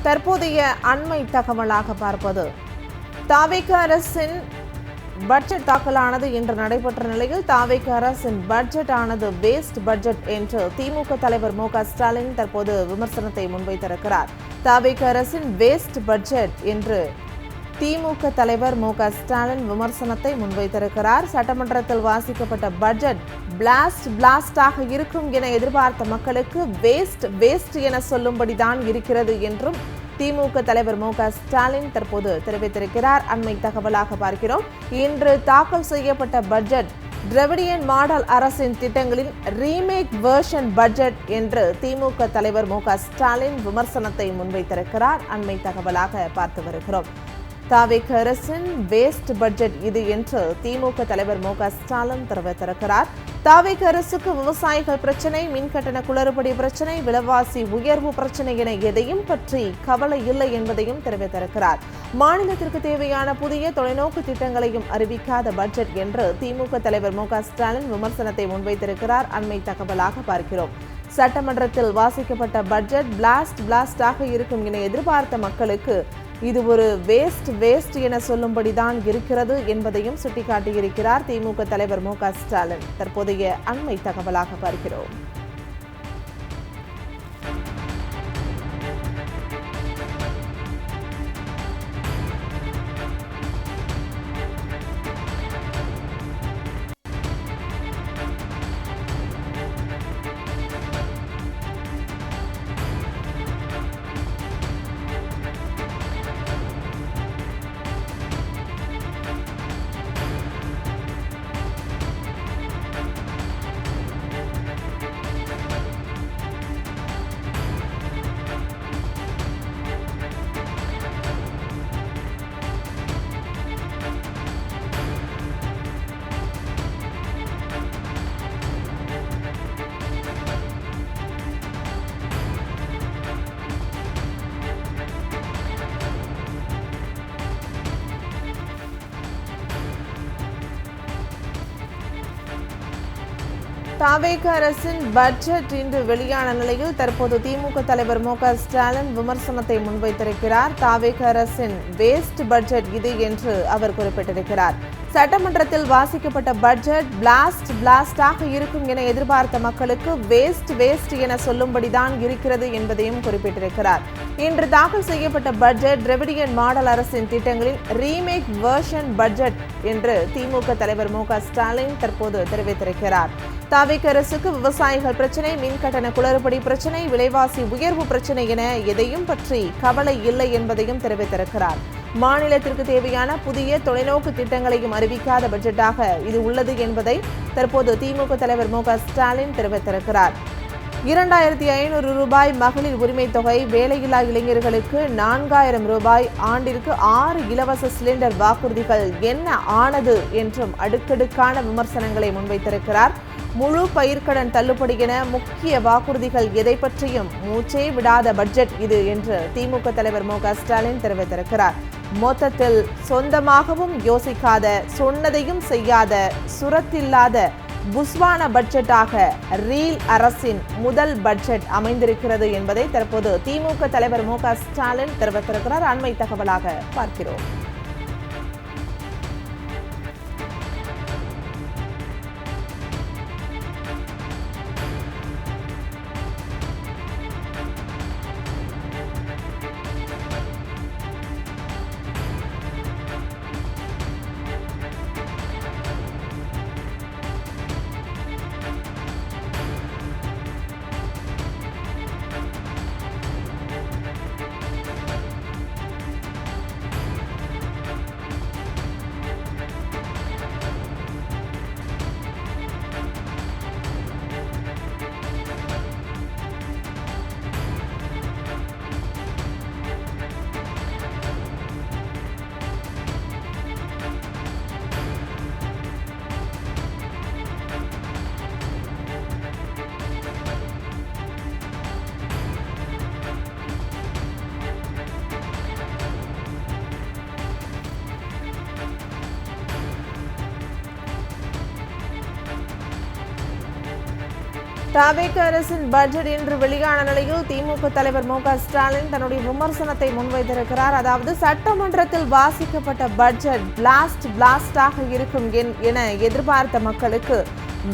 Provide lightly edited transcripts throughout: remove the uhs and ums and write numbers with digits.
தற்போதைய அண்மை தகவலாக பார்ப்பது, தாவேக அரசின் பட்ஜெட் தாக்கலானது இன்று நடைபெற்ற நிலையில் தாவேக அரசின் பட்ஜெட் ஆனது வேஸ்ட் பட்ஜெட் என்று திமுக தலைவர் மு.க. ஸ்டாலின் தற்போது விமர்சனத்தை முன்வைத்திருக்கிறார். தாவேக அரசின் வேஸ்ட் பட்ஜெட் என்று திமுக தலைவர் மு.க. ஸ்டாலின் விமர்சனத்தை முன்வைத்திருக்கிறார். சட்டமன்றத்தில் வாசிக்கப்பட்ட பட்ஜெட் பிளாஸ்டாக இருக்கும் என எதிர்பார்த்த மக்களுக்கு வேஸ்ட் என சொல்லும்படிதான் இருக்கிறது என்றும் திமுக தலைவர் மு.க. ஸ்டாலின் தற்போது தெரிவித்திருக்கிறார். அண்மை தகவலாக பார்க்கிறோம். இன்று தாக்கல் செய்யப்பட்ட பட்ஜெட் திராவிடியன் மாடல் அரசின் திட்டங்களின் ரீமேக் வெர்ஷன் பட்ஜெட் என்று திமுக தலைவர் மு.க. ஸ்டாலின் விமர்சனத்தை முன்வைத்திருக்கிறார். அண்மை தகவலாக பார்த்து வருகிறோம். தாவேக அரசின் வேஸ்ட் பட்ஜெட் இது என்று திமுக தலைவர் மு.க. ஸ்டாலின் தெரிவித்திருக்கிறார். தாவேக அரசுக்கு விவசாயிகள் பிரச்சனை, மின்கட்டண குளறுபடி பிரச்சனை, விலைவாசி உயர்வு பிரச்சனை என எதையும் பற்றி கவலை இல்லை என்பதையும் தெரிவித்திருக்கிறார். மாநிலத்திற்கு தேவையான புதிய தொலைநோக்கு திட்டங்களையும் அறிவிக்காத பட்ஜெட் என்று திமுக தலைவர் மு.க. ஸ்டாலின் விமர்சனத்தை முன்வைத்திருக்கிறார். அண்மை தகவலாக பார்க்கிறோம். சட்டமன்றத்தில் வாசிக்கப்பட்ட பட்ஜெட் பிளாஸ்டாக இருக்கும் என எதிர்பார்த்த மக்களுக்கு இது ஒரு வேஸ்ட் என சொல்லும்படிதான் இருக்கிறது என்பதையும் சுட்டிக்காட்டியிருக்கிறார் திமுக தலைவர் மு.க. ஸ்டாலின். தற்போதைய அண்மை தகவலாக பார்க்கிறோம். தாவேக அரசின் பட்ஜெட் இன்று வெளியான நிலையில் தற்போது திமுக தலைவர் மு.க. ஸ்டாலின் விமர்சனத்தை முன்வைத்திருக்கிறார். தாவேக அரசின் வேஸ்ட் பட்ஜெட் இது என்று அவர் குறிப்பிட்டிருக்கிறார். சட்டமன்றத்தில் வாசிக்கப்பட்ட பட்ஜெட் பிளாஸ்டாக இருக்கும் என எதிர்பார்த்த மக்களுக்கு வேஸ்ட் என சொல்லும்படிதான் இருக்கிறது என்பதையும் குறிப்பிட்டிருக்கிறார். இன்று தாக்கல் செய்யப்பட்ட பட்ஜெட் திராவிடியன் மாடல் அரசின் திட்டங்களின் ரீமேக் வெர்ஷன் பட்ஜெட் என்று திமுக தலைவர் மு.க. ஸ்டாலின் தற்போது தெரிவித்திருக்கிறார். தாவேக அரசுக்கு விவசாயிகள் பிரச்சனை, மின்கட்டண குளறுபடி பிரச்சனை, விலைவாசி உயர்வு பிரச்சனை என எதையும் பற்றி கவலை இல்லை என்பதையும் தெரிவித்திருக்கிறார். மாநிலத்திற்கு தேவையான புதிய தொலைநோக்கு திட்டங்களையும் அறிவிக்காத பட்ஜெட்டாக இது உள்ளது என்பதை தற்போது திமுக தலைவர் மு.க. ஸ்டாலின் தெரிவித்திருக்கிறார். 2500 ரூபாய் மகளிர் உரிமை தொகை, வேலையில்லா இளைஞர்களுக்கு 4000 ரூபாய், ஆண்டிற்கு 6 இலவச சிலிண்டர் வாக்குறுதிகள் என்ன ஆனது என்றும் அடுக்கடுக்கான விமர்சனங்களை முன்வைத்திருக்கிறார். முழு பயிர்க்கடன் தள்ளுபடி என முக்கிய வாக்குறுதிகள் எதை பற்றியும் மூச்சே விடாத பட்ஜெட் இது என்று திமுக தலைவர் மு.க. ஸ்டாலின் தெரிவித்திருக்கிறார். மொத்தத்தில் சொந்தமாகவும் யோசிக்காத, சொன்னதையும் செய்யாத, சுரத்தில்லாத புஸ்வான பட்ஜெட்டாக ரீல் அரசின் முதல் பட்ஜெட் அமைந்திருக்கிறது என்பதை தற்போது திமுக தலைவர் மு.க. ஸ்டாலின் தெரிவித்திருக்கிறார். அண்மை தகவலாக பார்க்கிறோம். தவேக அரசின் பட்ஜெட் இன்று வெளியான நிலையில் திமுக தலைவர் மு க ஸ்டாலின் தன்னுடைய விமர்சனத்தை முன்வைத்திருக்கிறார். அதாவது சட்டமன்றத்தில் வாசிக்கப்பட்ட பட்ஜெட் பிளாஸ்டாக இருக்கும் என எதிர்பார்த்த மக்களுக்கு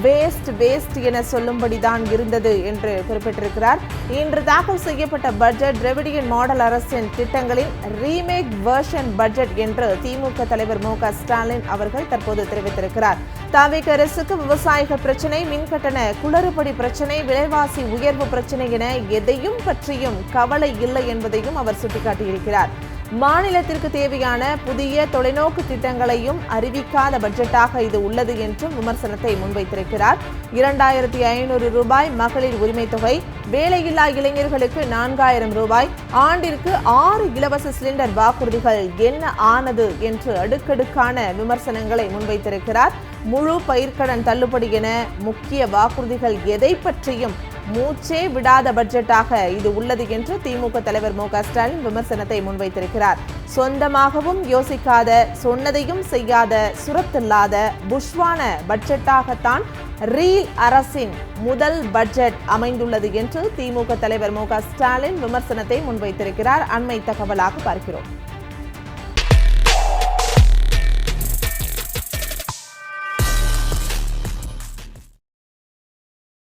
வேஸ்ட் என சொல்லும்படிதான் இருந்தது என்று குறிப்பிட்டிருக்கிறார். இன்று தாக்கல் செய்யப்பட்ட பட்ஜெட் திராவிடியன் மாடல் அரசின் திட்டங்களின் ரீமேக் வெர்ஷன் பட்ஜெட் என்று திமுக தலைவர் மு க ஸ்டாலின் அவர்கள் தற்போது தெரிவித்திருக்கிறார். தவேக அரசுக்கு விவசாயிகள் பிரச்சனை, மின்கட்டண குளறுபடி பிரச்சனை, விலைவாசி உயர்வு பிரச்சனை என எதையும் பற்றியும் கவலை இல்லை என்பதையும் அவர் சுட்டிக்காட்டியிருக்கிறார். மாநிலத்திற்கு தேவையான புதிய தொலைநோக்கு திட்டங்களையும் அறிவிக்காத பட்ஜெட்டாக இது உள்ளது என்றும் விமர்சனத்தை முன்வைத்திருக்கிறார். 2500 ரூபாய் மகளிர் உரிமை தொகை, வேலையில்லா இளைஞர்களுக்கு 4000 ரூபாய், ஆண்டிற்கு 6 இலவச சிலிண்டர் வாக்குறுதிகள் என்ன ஆனது என்று அடுக்கடுக்கான விமர்சனங்களை முன்வைத்திருக்கிறார். முழு பயிர்க்கடன் தள்ளுபடி என முக்கிய வாக்குறுதிகள் எதை பற்றியும் மூச்சே விடாத பட்ஜெட்டாக இது உள்ளது என்று திமுக தலைவர் மு க ஸ்டாலின் விமர்சனத்தை முன்வைத்திருக்கிறார். சொந்தமாகவும் யோசிக்காத, சொன்னதையும் செய்யாத, சுரத்தில்லாத புஷ்வான பட்ஜெட்டாகத்தான் ரீல் அரசின் முதல் பட்ஜெட் அமைந்துள்ளது என்று திமுக தலைவர் மு க ஸ்டாலின் விமர்சனத்தை முன்வைத்திருக்கிறார். அண்மை தகவலாக பார்க்கிறோம்.